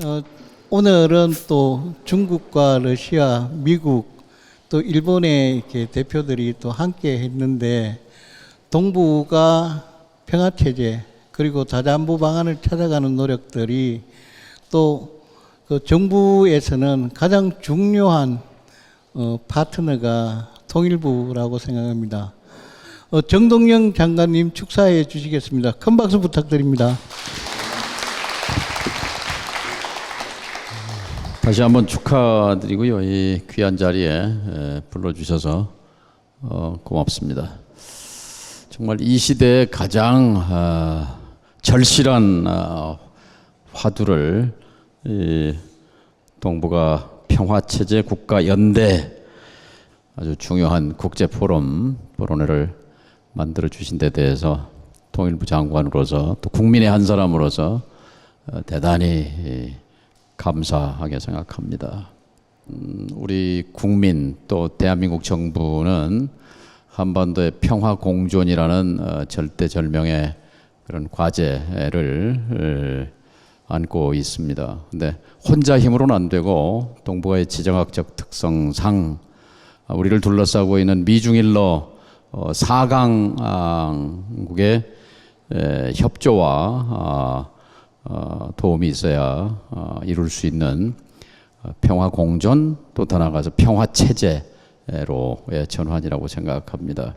어, 오늘은 또 중국과 러시아, 미국, 또 일본의 이렇게 대표들이 또 함께 했는데 동북아 평화체제 그리고 다자안보 방안을 찾아가는 노력들이 또 그 정부에서는 가장 중요한 파트너가 통일부라고 생각합니다. 정동영 장관님 축사해 주시겠습니다. 큰 박수 부탁드립니다. 다시 한번 축하드리고요. 이 귀한 자리에 불러주셔서 고맙습니다. 정말 이 시대에 가장 절실한 화두를 이 동북아 평화체제 국가연대 아주 중요한 국제포럼을 만들어 주신 데 대해서 통일부 장관으로서 또 국민의 한 사람으로서 대단히 감사하게 생각합니다. 우리 국민 또 대한민국 정부는 한반도의 평화 공존이라는 절대절명의 그런 과제를 안고 있습니다. 근데 혼자 힘으로는 안 되고 동북아의 지정학적 특성상 우리를 둘러싸고 있는 미중일러 4강국의 협조와 도움이 있어야 이룰 수 있는 평화 공존 또 더 나아가서 평화 체제로의 전환이라고 생각합니다.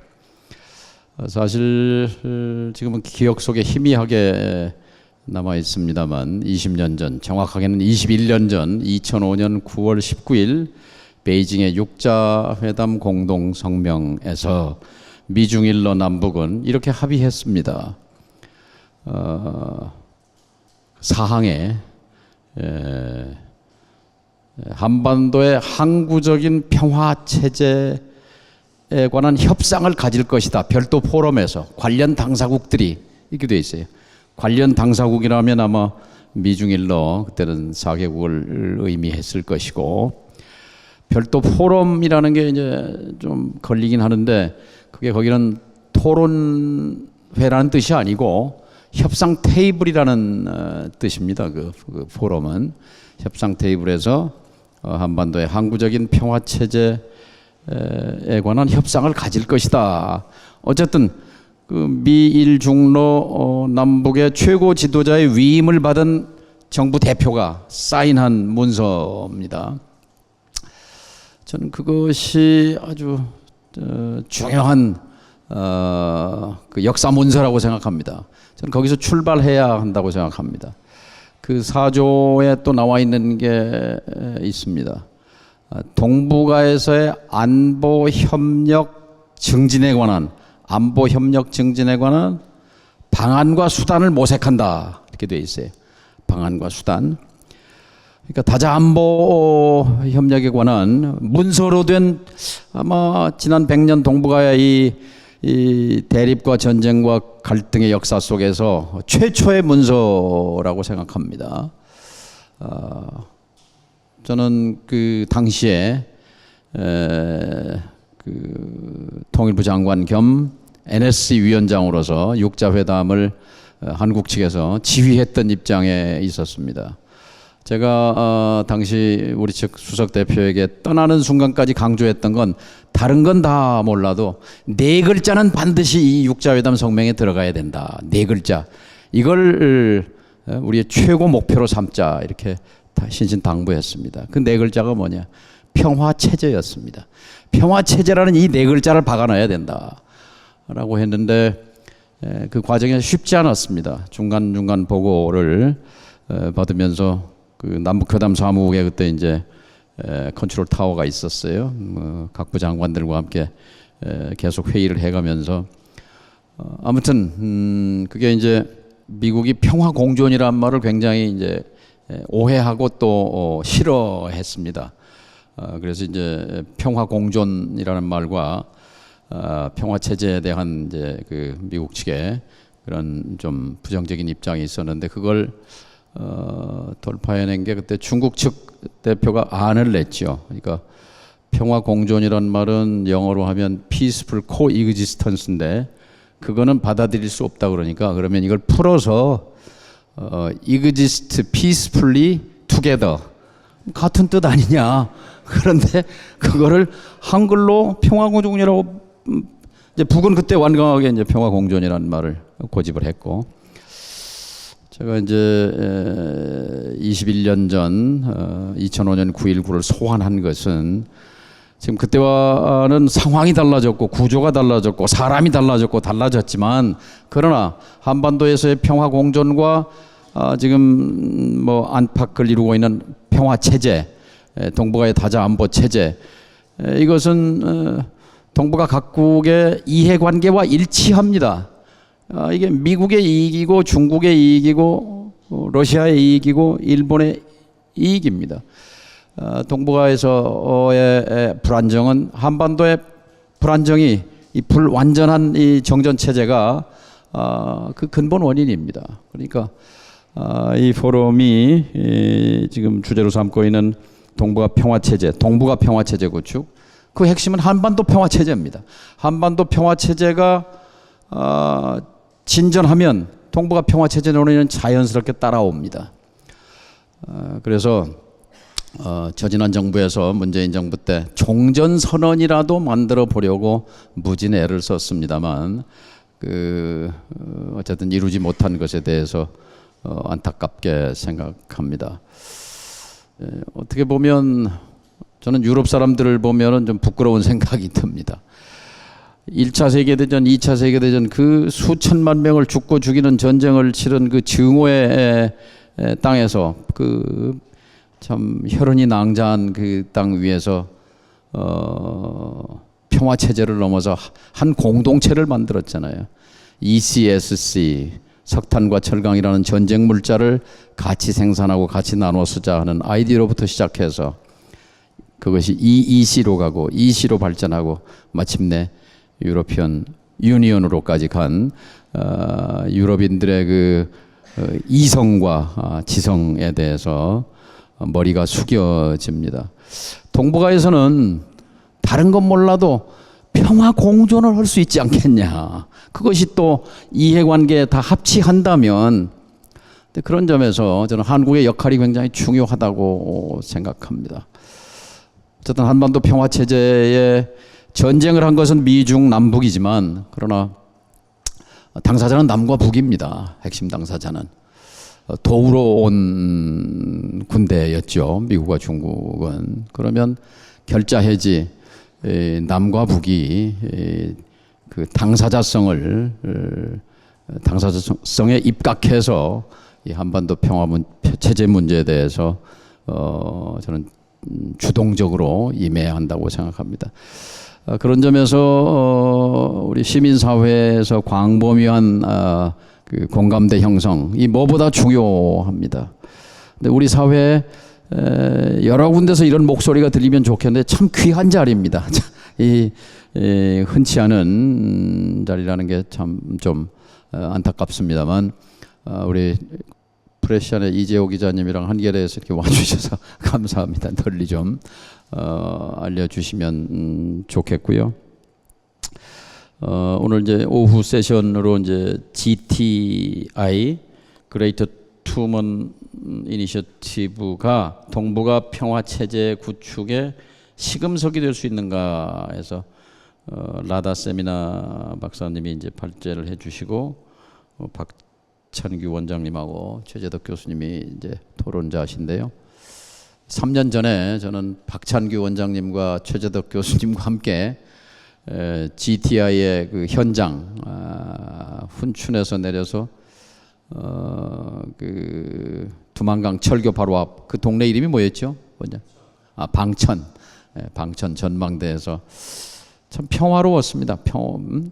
사실 지금은 기억 속에 희미하게 남아 있습니다만 20년 전, 정확하게는 21년 전 2005년 9월 19일 베이징의 육자회담 공동성명에서 미중일러 남북은 이렇게 합의했습니다. 사항에 한반도의 항구적인 평화 체제에 관한 협상을 가질 것이다. 별도 포럼에서 관련 당사국들이 이렇게 돼 있어요. 관련 당사국이라면 아마 미중일러 그때는 4개국을 의미했을 것이고 별도 포럼이라는 게 이제 좀 걸리긴 하는데 그게 거기는 토론회라는 뜻이 아니고 협상 테이블이라는 뜻입니다. 그 포럼은 협상 테이블에서 한반도의 항구적인 평화 체제에 관한 협상을 가질 것이다. 어쨌든 그 미일 중로 남북의 최고 지도자의 위임을 받은 정부 대표가 사인한 문서입니다. 저는 그것이 아주 중요한 그 역사 문서라고 생각합니다. 저는 거기서 출발해야 한다고 생각합니다. 그 사조에 또 나와 있는 게 있습니다. 동북아에서의 안보 협력 증진에 관한 방안과 수단을 모색한다. 이렇게 되어 있어요. 방안과 수단. 그러니까 다자안보 협력에 관한 문서로 된 아마 지난 100년 동북아의 이 대립과 전쟁과 갈등의 역사 속에서 최초의 문서라고 생각합니다. 저는 그 당시에 그 통일부 장관 겸 NSC 위원장으로서 육자회담을 한국 측에서 지휘했던 입장에 있었습니다. 제가 당시 우리 측 수석 대표에게 떠나는 순간까지 강조했던 건 다른 건 다 몰라도 4글자는 반드시 이 육자회담 성명에 들어가야 된다. 4글자. 이걸 우리의 최고 목표로 삼자 이렇게 신신당부했습니다. 그 4글자가 뭐냐? 평화체제였습니다. 평화체제라는 이 4글자를 박아놔야 된다 라고 했는데 그 과정이 쉽지 않았습니다. 중간중간 보고를 받으면서 그 남북회담 사무국에 그때 이제 컨트롤 타워가 있었어요. 각부 장관들과 함께 계속 회의를 해가면서 아무튼 그게 이제 미국이 평화 공존이란 말을 굉장히 이제 오해하고 또 싫어했습니다. 그래서 이제 평화 공존이라는 말과 평화 체제에 대한 이제 그 미국 측의 그런 좀 부정적인 입장이 있었는데 그걸 돌파해낸 게 그때 중국 측 대표가 안을 냈죠. 그러니까 평화 공존이란 말은 영어로 하면 peaceful coexistence인데 그거는 받아들일 수 없다 그러니까 그러면 이걸 풀어서 exist peacefully together 같은 뜻 아니냐. 그런데 그거를 한글로 평화공존이라고 이제 북은 그때 완강하게 이제 평화공존이라는 말을 고집을 했고, 제가 이제 21년 전 2005년 9.19를 소환한 것은 지금 그때와는 상황이 달라졌고 구조가 달라졌고 사람이 달라졌지만, 그러나 한반도에서의 평화 공존과 지금 뭐 안팎을 이루고 있는 평화 체제, 동북아의 다자 안보 체제, 이것은 동북아 각국의 이해관계와 일치합니다. 이게 미국의 이익이고 중국의 이익이고 러시아의 이익이고 일본의 이익입니다. 동북아에서의 불안정은, 한반도의 불안정이 이 불완전한 이 정전 체제가 그 근본 원인입니다. 그러니까 이 포럼이 지금 주제로 삼고 있는 동북아 평화 체제, 동북아 평화 체제 구축, 그 핵심은 한반도 평화 체제입니다. 한반도 평화 체제가 진전하면 동북아 평화 체제 논의는 자연스럽게 따라옵니다. 그래서 저지난 정부에서 문재인 정부 때 종전선언이라도 만들어 보려고 무진 애를 썼습니다만, 어쨌든 이루지 못한 것에 대해서 안타깝게 생각합니다. 어떻게 보면 저는 유럽 사람들을 보면은 좀 부끄러운 생각이 듭니다. 1차 세계대전, 2차 세계대전 그 수천만 명을 죽고 죽이는 전쟁을 치른 그 증오의 땅에서, 그 참 혈흔이 낭자한 그 땅 위에서 평화 체제를 넘어서 한 공동체를 만들었잖아요. ECSC, 석탄과 철강이라는 전쟁 물자를 같이 생산하고 같이 나눠 쓰자 하는 아이디어로부터 시작해서 그것이 EEC로 가고 EC로 발전하고 마침내 유로피언 유니언으로까지 간 유럽인들의 그 이성과 지성에 대해서 머리가 숙여집니다. 동북아에서는 다른 건 몰라도 평화 공존을 할 수 있지 않겠냐. 그것이 또 이해관계에 다 합치한다면, 그런 점에서 저는 한국의 역할이 굉장히 중요하다고 생각합니다. 어쨌든 한반도 평화 체제에 전쟁을 한 것은 미중 남북이지만, 그러나 당사자는 남과 북입니다. 핵심 당사자는 도우러 온 군대였죠, 미국과 중국은. 그러면 결자해지 남과 북이 그 당사자성에 입각해서 이 한반도 평화 체제 문제에 대해서 저는 주동적으로 임해야 한다고 생각합니다. 그런 점에서 우리 시민사회에서 광범위한 그 공감대 형성, 이 뭐보다 중요합니다. 근데 우리 사회에 여러 군데서 이런 목소리가 들리면 좋겠는데 참 귀한 자리입니다. 이 흔치 않은 자리라는 게 참 좀 안타깝습니다만, 우리 프레시안의 이재호 기자님이랑 한겨레에서 이렇게 와주셔서 감사합니다. 널리 좀 알려주시면 좋겠고요. 오늘 이제 오후 세션으로 이제 GTI Greater Two-Man 이니셔티브가 동북아 평화 체제 구축의 시금석이 될 수 있는가 해서 라다 세미나 박사님이 이제 발제를 해주시고 박찬규 원장님하고 최재덕 교수님이 이제 토론자신데요. 3년 전에 저는 박찬규 원장님과 최재덕 교수님과 함께 GTI의 그 현장 훈춘에서 내려서 그 두만강 철교 바로 앞 그 동네 이름이 뭐였죠? 뭐냐? 방천 전망대에서 참 평화로웠습니다.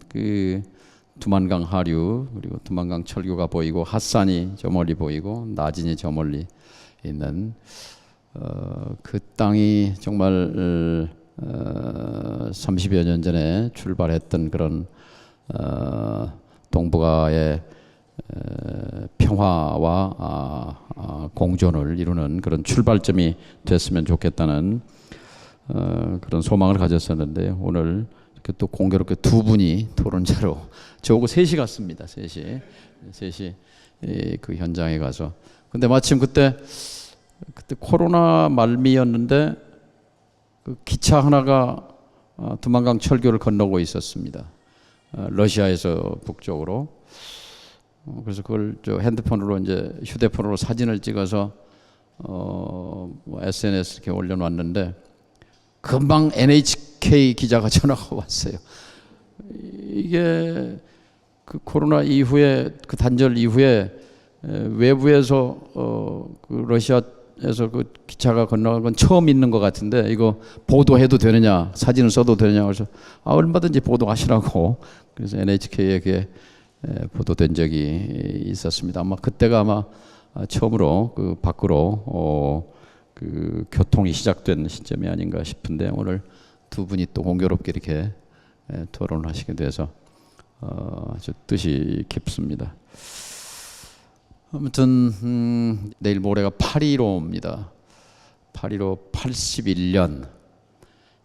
그 두만강 하류, 그리고 두만강 철교가 보이고 핫산이 저 멀리 보이고 나진이 저 멀리 있는 그 땅이 정말 30여 년 전에 출발했던 그런 동북아의 평화와 공존을 이루는 그런 출발점이 됐으면 좋겠다는 그런 소망을 가졌었는데, 오늘 이렇게 또 공교롭게 두 분이 토론자로, 저하고 셋이 갔습니다. 셋이 그 현장에 가서. 근데 마침 그때 그때 코로나 말미였는데 그 기차 하나가 두만강 철교를 건너고 있었습니다. 러시아에서 북쪽으로. 그래서 그걸 저 핸드폰으로 이제 휴대폰으로 사진을 찍어서 뭐 SNS 이렇게 올려놨는데 금방 NHK 기자가 전화가 왔어요. 이게 그 코로나 이후에 그 단절 이후에 외부에서 그 러시아에서 그 기차가 건너간 건 처음 있는 것 같은데 이거 보도해도 되느냐, 사진을 써도 되느냐, 그래서 얼마든지 보도하시라고. 그래서 NHK에 보도된 적이 있었습니다. 아마 그때가 아마 처음으로 그 밖으로 그 교통이 시작된 시점이 아닌가 싶은데 오늘 두 분이 또 공교롭게 이렇게 토론을 하시게 돼서 아주 뜻이 깊습니다. 아무튼 내일 모레가 8.15입니다. 8.15 81년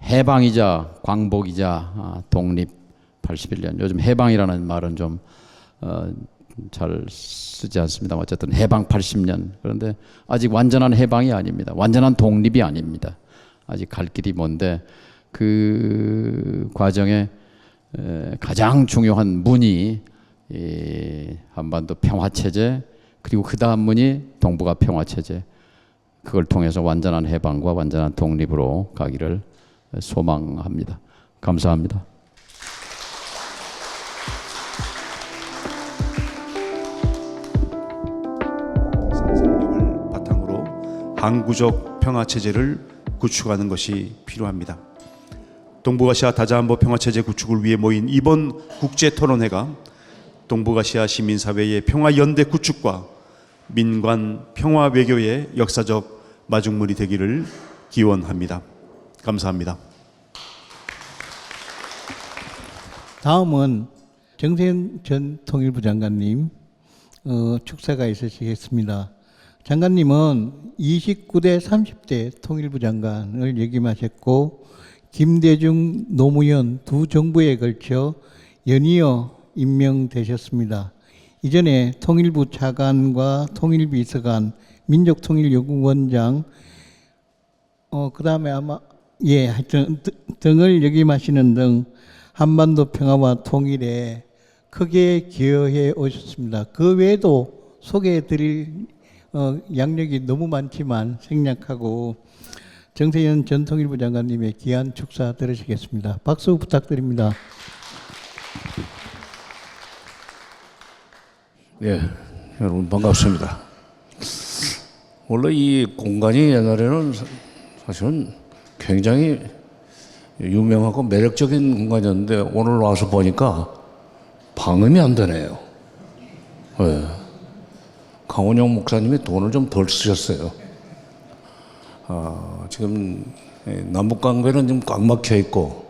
해방이자 광복이자 독립 81년. 요즘 해방이라는 말은 좀 잘 쓰지 않습니다. 어쨌든 해방 80년. 그런데 아직 완전한 해방이 아닙니다. 완전한 독립이 아닙니다. 아직 갈 길이 먼데 그 과정에 가장 중요한 문이 한반도 평화체제, 그리고 그 다음 문이 동북아 평화체제, 그걸 통해서 완전한 해방과 완전한 독립으로 가기를 소망합니다. 감사합니다. 상상력을 바탕으로 항구적 평화체제를 구축하는 것이 필요합니다. 동북아시아 다자안보 평화체제 구축을 위해 모인 이번 국제토론회가 동북아시아 시민사회의 평화연대 구축과 민관 평화외교의 역사적 마중물이 되기를 기원합니다. 감사합니다. 다음은 정세현 전 통일부 장관님 축사가 있으시겠습니다. 장관님은 29대 30대 통일부 장관을 역임하셨고 김대중 노무현 두 정부에 걸쳐 연이어 임명되셨습니다. 이전에 통일부 차관과 통일비서관, 민족통일연구원장, 그 다음에 아마 하여튼 등을 역임하시는 등 한반도 평화와 통일에 크게 기여해 오셨습니다. 그 외에도 소개해드릴 양력이 너무 많지만 생략하고 정세현 전 통일부 장관님의 귀한 축사 들으시겠습니다. 박수 부탁드립니다. 예, 여러분 반갑습니다. 원래 이 공간이 옛날에는 사실은 굉장히 유명하고 매력적인 공간이었는데 오늘 와서 보니까 방음이 안 되네요. 예. 강원영 목사님이 돈을 좀 덜 쓰셨어요. 지금 남북 관계는 지금 꽉 막혀 있고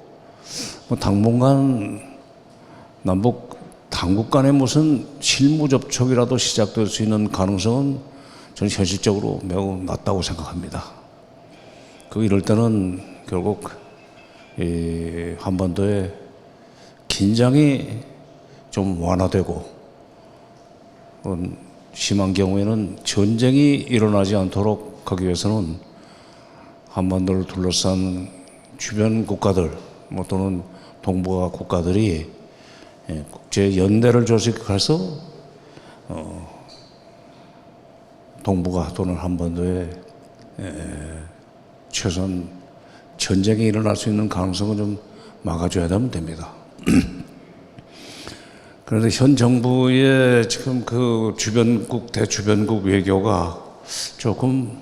뭐 당분간 남북 당국 간에 무슨 실무 접촉이라도 시작될 수 있는 가능성은 저는 현실적으로 매우 낮다고 생각합니다. 이럴 때는 결국 이 한반도의 긴장이 좀 완화되고 심한 경우에는 전쟁이 일어나지 않도록 하기 위해서는 한반도를 둘러싼 주변 국가들 또는 동북아 국가들이 국제 연대를 조직해서 동북아 또는 한반도에 최소한 전쟁이 일어날 수 있는 가능성을 좀 막아줘야 되면 됩니다. 그런데 현 정부의 지금 그 주변국, 대주변국 외교가 조금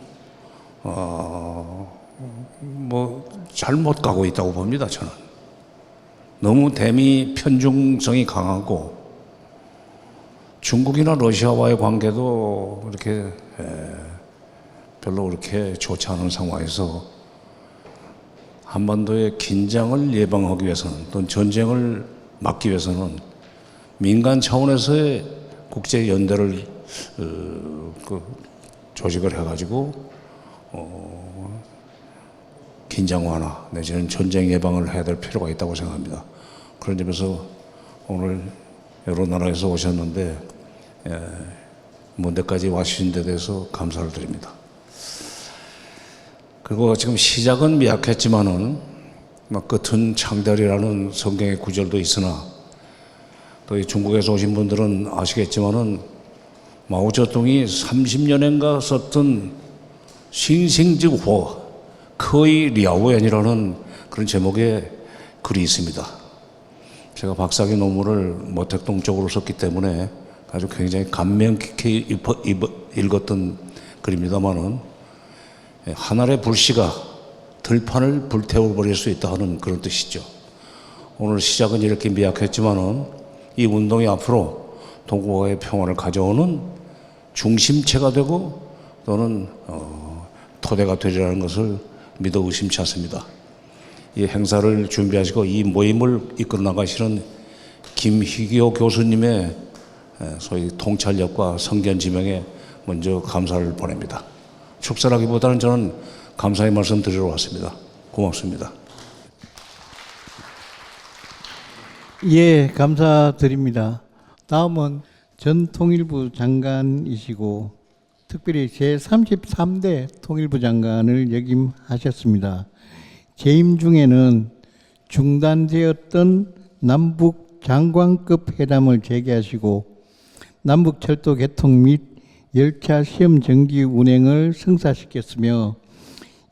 잘못 가고 있다고 봅니다, 저는. 너무 대미 편중성이 강하고 중국이나 러시아와의 관계도 이렇게 별로 그렇게 좋지 않은 상황에서 한반도의 긴장을 예방하기 위해서는 또는 전쟁을 막기 위해서는 민간 차원에서의 국제 연대를 조직을 해가지고 긴장 완화 내지는 전쟁 예방을 해야 될 필요가 있다고 생각합니다. 그런 점에서 오늘 여러 나라에서 오셨는데 먼 데까지 와주신 데 대해서 감사를 드립니다. 그리고 지금 시작은 미약했지만은 끝은 창대리라는 성경의 구절도 있으나 또 중국에서 오신 분들은 아시겠지만은 마오쩌둥이 30년인가 썼던 싱싱지호 커이 리아오엔이라는 그런 제목의 글이 있습니다. 제가 박사학위 논문을 모택동 쪽으로 썼기 때문에 아주 굉장히 감명 깊게 읽었던 글입니다만은 하늘의 불씨가 들판을 불태워버릴 수 있다 하는 그런 뜻이죠. 오늘 시작은 이렇게 미약했지만은 이 운동이 앞으로 동북아의 평화를 가져오는 중심체가 되고 또는 토대가 되리라는 것을 믿어 의심치 않습니다. 이 행사를 준비하시고 이 모임을 이끌어 나가시는 김희교 교수님의 소위 통찰력과 성견지명에 먼저 감사를 보냅니다. 축사라기보다는 저는 감사의 말씀 드리러 왔습니다. 고맙습니다. 예, 감사드립니다. 다음은 전 통일부 장관이시고 특별히 제33대 통일부 장관을 역임하셨습니다. 재임 중에는 중단되었던 남북 장관급 회담을 재개하시고 남북 철도 개통 및 열차 시험 정기 운행을 성사시켰으며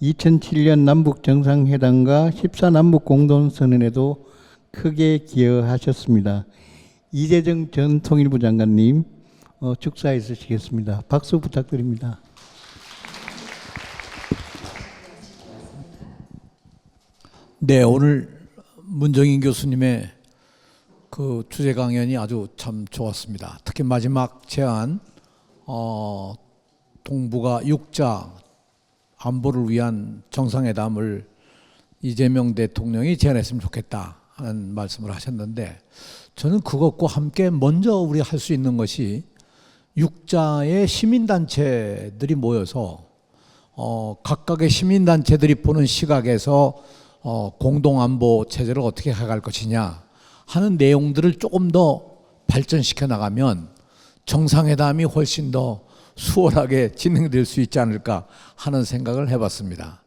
2007년 남북 정상회담과 14남북 공동선언에도 크게 기여하셨습니다. 이재정 전 통일부 장관님 축사해 주시겠습니다. 박수 부탁드립니다. 네, 오늘 문정인 교수님의 그 주제 강연이 아주 참 좋았습니다. 특히 마지막 제안, 동북아 육자 안보를 위한 정상회담을 이재명 대통령이 제안했으면 좋겠다 하는 말씀을 하셨는데, 저는 그것과 함께 먼저 우리 할 수 있는 것이 육자의 시민단체들이 모여서 각각의 시민단체들이 보는 시각에서 공동안보 체제를 어떻게 해갈 것이냐 하는 내용들을 조금 더 발전시켜 나가면 정상회담이 훨씬 더 수월하게 진행될 수 있지 않을까 하는 생각을 해봤습니다.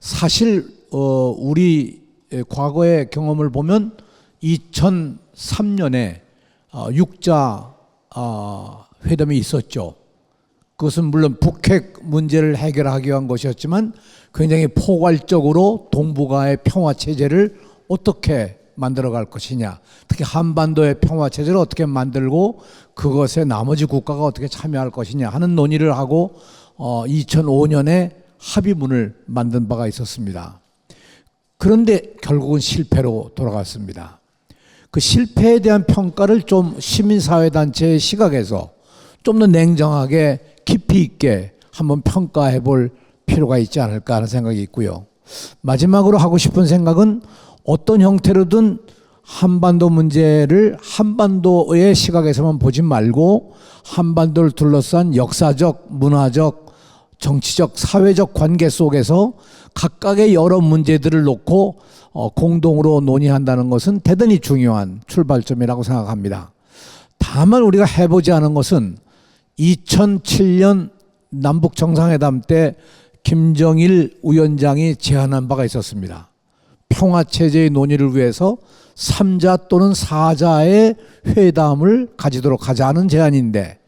사실 우리 과거의 경험을 보면 2003년에 육자 회담이 있었죠. 그것은 물론 북핵 문제를 해결하기 위한 것이었지만 굉장히 포괄적으로 동북아의 평화 체제를 어떻게 만들어갈 것이냐, 특히 한반도의 평화 체제를 어떻게 만들고 그것에 나머지 국가가 어떻게 참여할 것이냐 하는 논의를 하고 2005년에 합의문을 만든 바가 있었습니다. 그런데 결국은 실패로 돌아갔습니다. 그 실패에 대한 평가를 좀 시민사회단체의 시각에서 좀 더 냉정하게 깊이 있게 한번 평가해 볼 필요가 있지 않을까 하는 생각이 있고요. 마지막으로 하고 싶은 생각은 어떤 형태로든 한반도 문제를 한반도의 시각에서만 보지 말고 한반도를 둘러싼 역사적, 문화적, 정치적, 사회적 관계 속에서 각각의 여러 문제들을 놓고 공동으로 논의한다는 것은 대단히 중요한 출발점이라고 생각합니다. 다만 우리가 해보지 않은 것은 2007년 남북 정상회담 때 김정일 위원장이 제안한 바가 있었습니다. 평화체제의 논의를 위해서 3자 또는 4자의 회담을 가지도록 하자는 제안인데,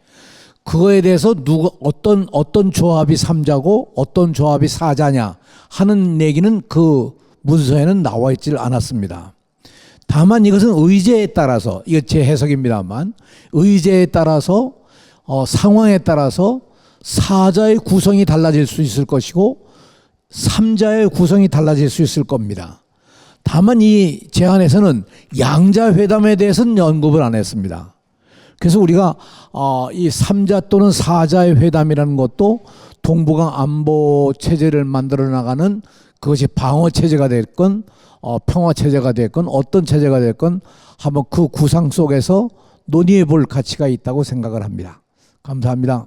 그거에 대해서 어떤 조합이 3자고 어떤 조합이 4자냐 하는 얘기는 그 문서에는 나와 있질 않았습니다. 다만 이것은 의제에 따라서, 이거 제 해석입니다만, 의제에 따라서 상황에 따라서 4자의 구성이 달라질 수 있을 것이고 3자의 구성이 달라질 수 있을 겁니다. 다만 이 제안에서는 양자 회담에 대해서는 언급을 안 했습니다. 그래서 우리가 이 3자 또는 4자의 회담이라는 것도 동북아 안보 체제를 만들어 나가는, 그것이 방어 체제가 됐건 평화 체제가 됐건 어떤 체제가 됐건 한번 그 구상 속에서 논의해 볼 가치가 있다고 생각을 합니다. 감사합니다.